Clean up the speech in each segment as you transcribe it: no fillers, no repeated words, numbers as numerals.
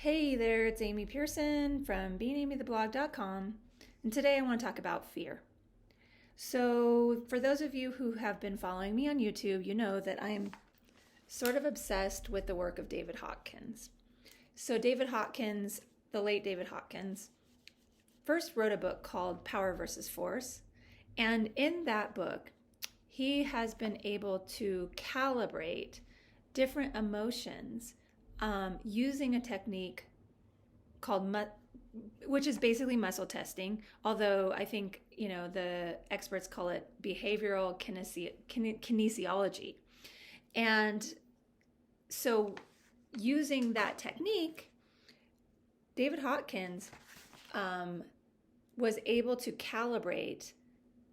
Hey there, it's Amy Pearson from beingamytheblog.com, and today I want to talk about fear. So, for those of you who have been following me on YouTube, you know that I am sort of obsessed with the work of David Hawkins. So, David Hawkins, the late David Hawkins, first wrote a book called Power versus Force, and in that book, he has been able to calibrate different emotions using a technique called which is basically muscle testing, although I think the experts call it behavioral kinesiology. And so using that technique, David Hawkins was able to calibrate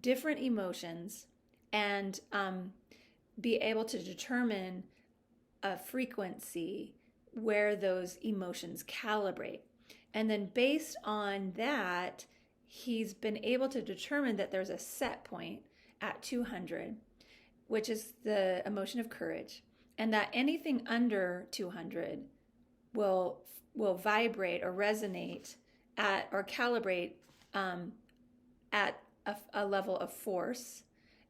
different emotions and be able to determine a frequency where those emotions calibrate. And then based on that, he's been able to determine that there's a set point at 200, which is the emotion of courage, and that anything under 200 will vibrate or resonate at or calibrate at a level of force,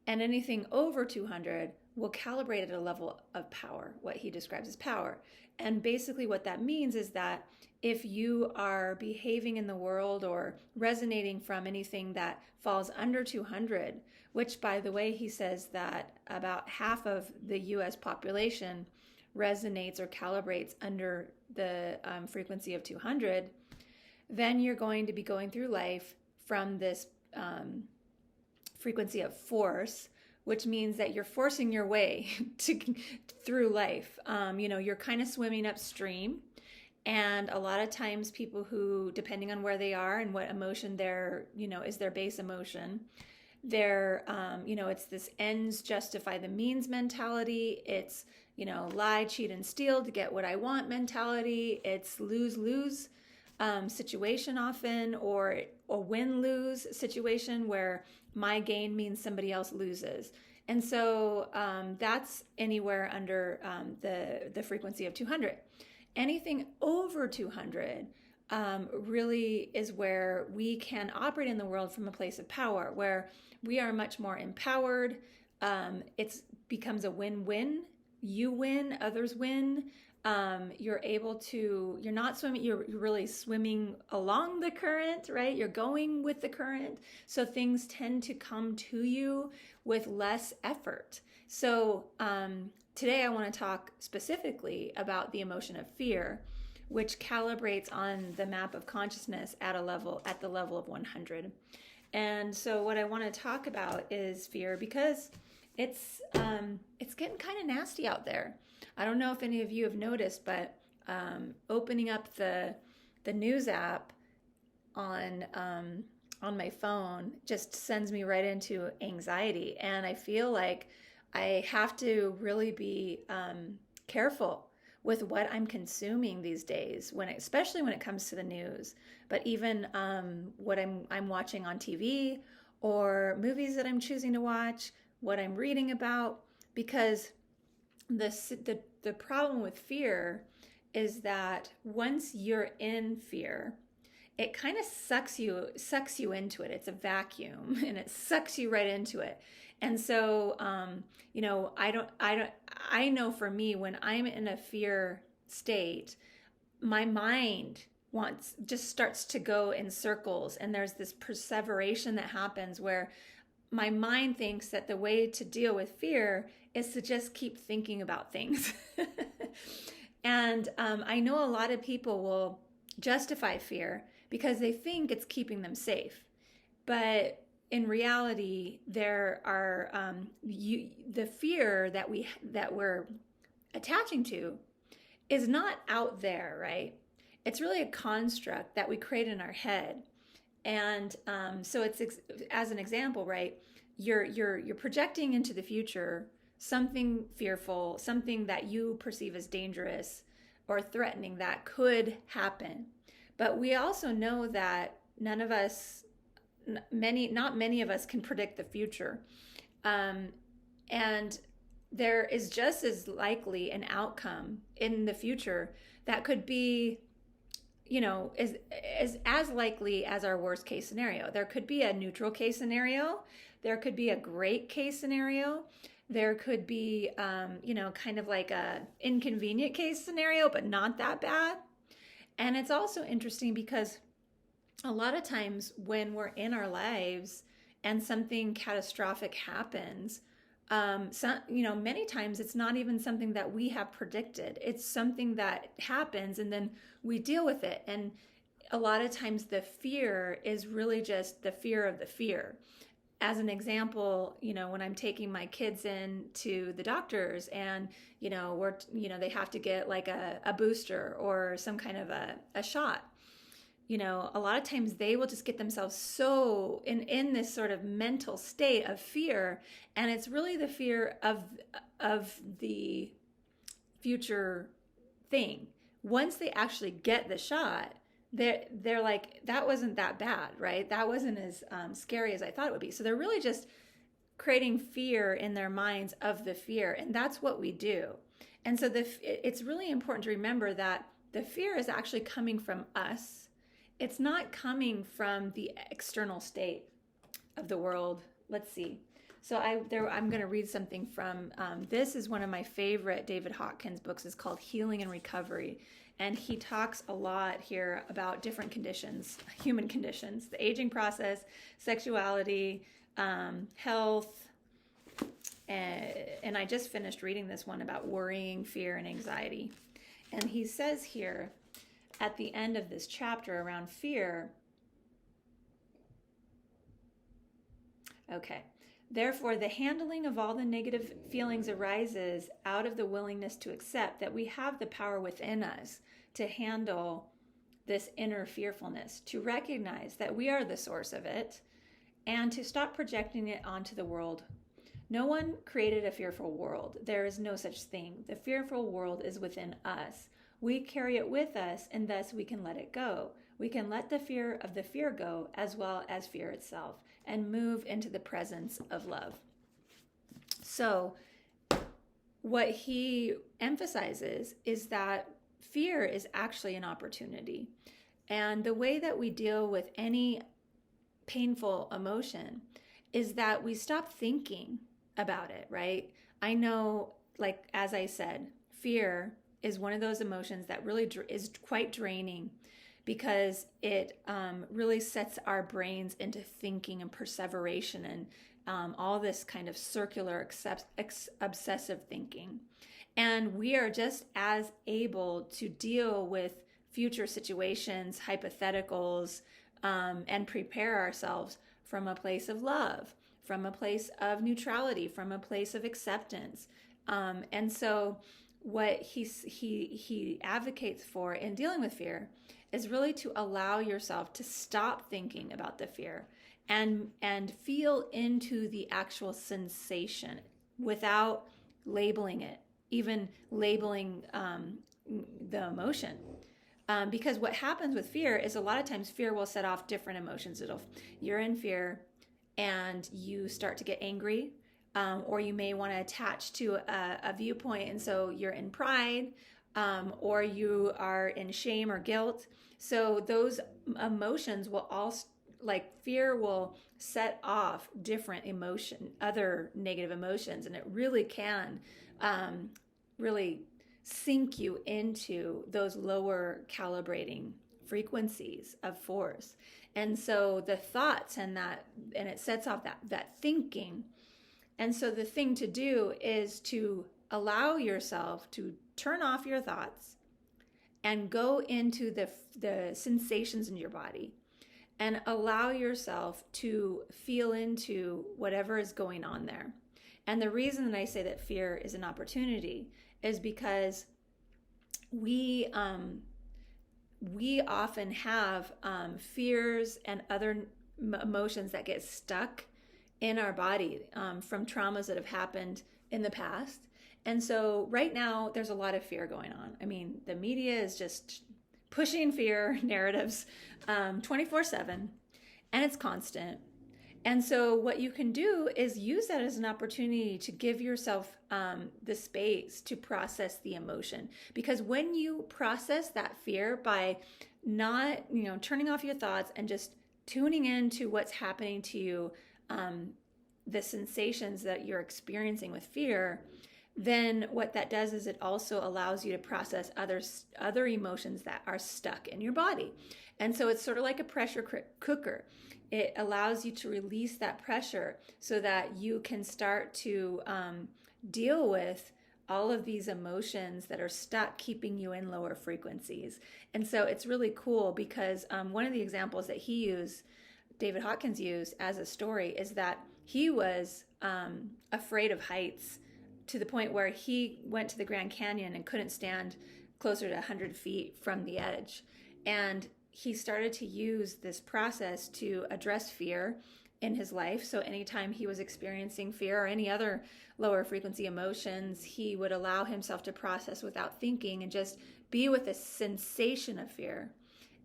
and anything over 200 will calibrate at a level of power, what he describes as power. And basically what that means is that if you are behaving in the world or resonating from anything that falls under 200, which by the way, he says that about half of the US population resonates or calibrates under the frequency of 200, then you're going to be going through life from this frequency of force, which means that you're forcing your way through life. You're kind of swimming upstream. And a lot of times people who, depending on where they are and what emotion is their base emotion, it's this ends justify the means mentality. It's, lie, cheat, and steal to get what I want mentality. It's lose-lose situation often, or win-lose situation where my gain means somebody else loses. And so that's anywhere under the frequency of 200. Anything over 200 really is where we can operate in the world from a place of power, where we are much more empowered. It becomes a win-win. You win, others win. You're not swimming, you're really swimming along the current, right? You're going with the current. So things tend to come to you with less effort. So today I want to talk specifically about the emotion of fear, which calibrates on the map of consciousness at the level of 100. And so what I want to talk about is fear, because it's getting kind of nasty out there. I don't know if any of you have noticed, but opening up the news app on my phone just sends me right into anxiety, and I feel like I have to really be careful with what I'm consuming these days, especially when it comes to the news, but even what I'm watching on TV or movies that I'm choosing to watch, what I'm reading about, because the problem with fear is that once you're in fear, it kind of sucks you into it. It's a vacuum, and it sucks you right into it. And so, I know for me, when I'm in a fear state, my mind just starts to go in circles, and there's this perseveration that happens where my mind thinks that the way to deal with fear is to just keep thinking about things. And I know a lot of people will justify fear because they think it's keeping them safe. But in reality, there are the fear that we're attaching to is not out there, right? It's really a construct that we create in our head. And so it's, as an example, right? You're projecting into the future something fearful, something that you perceive as dangerous or threatening that could happen. But we also know that not many of us can predict the future. And there is just as likely an outcome in the future that could be is as likely as our worst case scenario. There could be a neutral case scenario. There could be a great case scenario. There could be, kind of like a inconvenient case scenario, but not that bad. And it's also interesting because a lot of times when we're in our lives and something catastrophic happens, many times it's not even something that we have predicted. It's something that happens and then we deal with it. And a lot of times the fear is really just the fear of the fear. As an example, when I'm taking my kids in to the doctors and, they have to get like a booster or some kind of a shot. A lot of times they will just get themselves so in this sort of mental state of fear. And it's really the fear of the future thing. Once they actually get the shot, they're like, that wasn't that bad, right? That wasn't as scary as I thought it would be. So they're really just creating fear in their minds of the fear. And that's what we do. And so it's really important to remember that the fear is actually coming from us. It's not coming from the external state of the world. Let's see. So I'm going to read something from, this is one of my favorite David Hawkins books. It's called Healing and Recovery. And he talks a lot here about different conditions, human conditions, the aging process, sexuality, health. And I just finished reading this one about worrying, fear, and anxiety. And he says here at the end of this chapter around fear, okay, therefore, the handling of all the negative feelings arises out of the willingness to accept that we have the power within us to handle this inner fearfulness, to recognize that we are the source of it, and to stop projecting it onto the world. No one created a fearful world. There is no such thing. The fearful world is within us. We carry it with us, and thus we can let it go. We can let the fear of the fear go, as well as fear itself, and move into the presence of love. So what he emphasizes is that fear is actually an opportunity. And the way that we deal with any painful emotion is that we stop thinking about it, right? I know, like, as I said, fear is one of those emotions that really is quite draining, because it really sets our brains into thinking and perseveration and all this kind of circular obsessive thinking. And we are just as able to deal with future situations, hypotheticals, and prepare ourselves from a place of love, from a place of neutrality, from a place of acceptance. And so what he advocates for in dealing with fear is really to allow yourself to stop thinking about the fear and feel into the actual sensation without labeling it, even labeling the emotion. Because what happens with fear is a lot of times fear will set off different emotions. You're in fear and you start to get angry, or you may want to attach to a viewpoint, and so you're in pride, or you are in shame or guilt. So those emotions will all, like fear will set off different other negative emotions, and it really can really sink you into those lower calibrating frequencies of force. And so the thoughts and it sets off that thinking. And so the thing to do is to allow yourself to turn off your thoughts and go into the sensations in your body and allow yourself to feel into whatever is going on there. And the reason that I say that fear is an opportunity is because we often have fears and other emotions that get stuck in our body from traumas that have happened in the past. And so right now there's a lot of fear going on. I mean, the media is just pushing fear narratives 24/7, and it's constant. And so what you can do is use that as an opportunity to give yourself the space to process the emotion. Because when you process that fear by not, turning off your thoughts and just tuning into what's happening to you, the sensations that you're experiencing with fear, then what that does is it also allows you to process other emotions that are stuck in your body. And so it's sort of like a pressure cooker. It allows you to release that pressure so that you can start to deal with all of these emotions that are stuck, keeping you in lower frequencies. And so it's really cool because one of the examples that David Hawkins used as a story, is that he was afraid of heights to the point where he went to the Grand Canyon and couldn't stand closer to 100 feet from the edge. And he started to use this process to address fear in his life. So anytime he was experiencing fear or any other lower frequency emotions, he would allow himself to process without thinking and just be with the sensation of fear.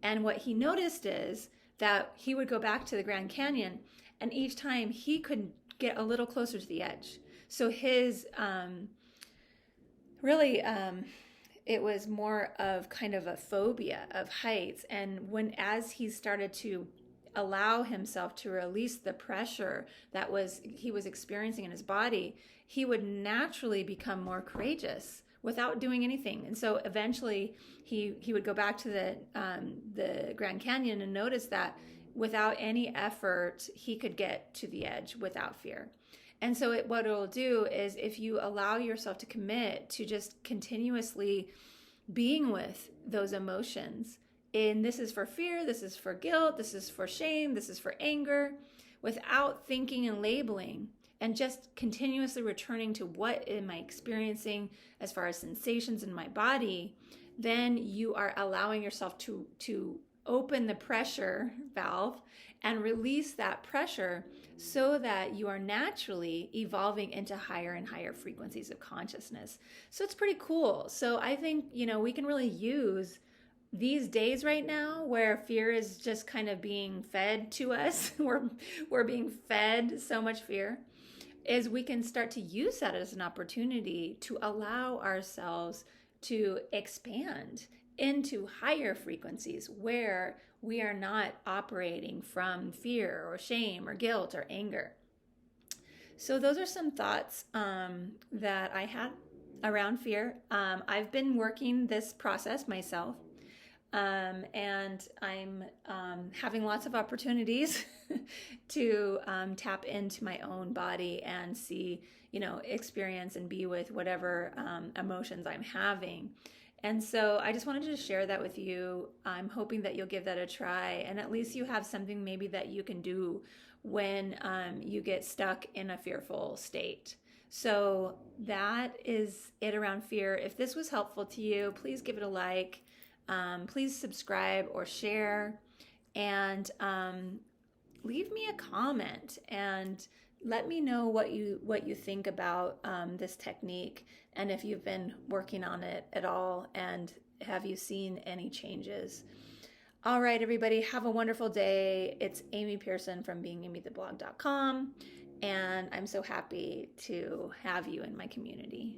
And what he noticed is that he would go back to the Grand Canyon, and each time he could get a little closer to the edge. So his it was more of kind of a phobia of heights. And as he started to allow himself to release the pressure that he was experiencing in his body, he would naturally become more courageous without doing anything. And so eventually he would go back to the Grand Canyon and notice that without any effort, he could get to the edge without fear. And so what it'll do is, if you allow yourself to commit to just continuously being with those emotions, and this is for fear, this is for guilt, this is for shame, this is for anger, without thinking and labeling, and just continuously returning to what am I experiencing as far as sensations in my body, then you are allowing yourself to open the pressure valve and release that pressure so that you are naturally evolving into higher and higher frequencies of consciousness. So it's pretty cool. So I think, we can really use these days right now where fear is just kind of being fed to us. We're being fed so much fear, is we can start to use that as an opportunity to allow ourselves to expand into higher frequencies where we are not operating from fear or shame or guilt or anger. So those are some thoughts that I had around fear. I've been working this process myself, and I'm having lots of opportunities to tap into my own body and see, experience and be with whatever emotions I'm having. And so I just wanted to share that with you. I'm hoping that you'll give that a try, and at least you have something maybe that you can do when you get stuck in a fearful state. So that is it around fear. If this was helpful to you, please give it a like. Please subscribe or share, and leave me a comment and let me know what you think about this technique, and if you've been working on it at all, and have you seen any changes. All right, everybody, have a wonderful day. It's Amy Pearson from beingamytheblog.com, and I'm so happy to have you in my community.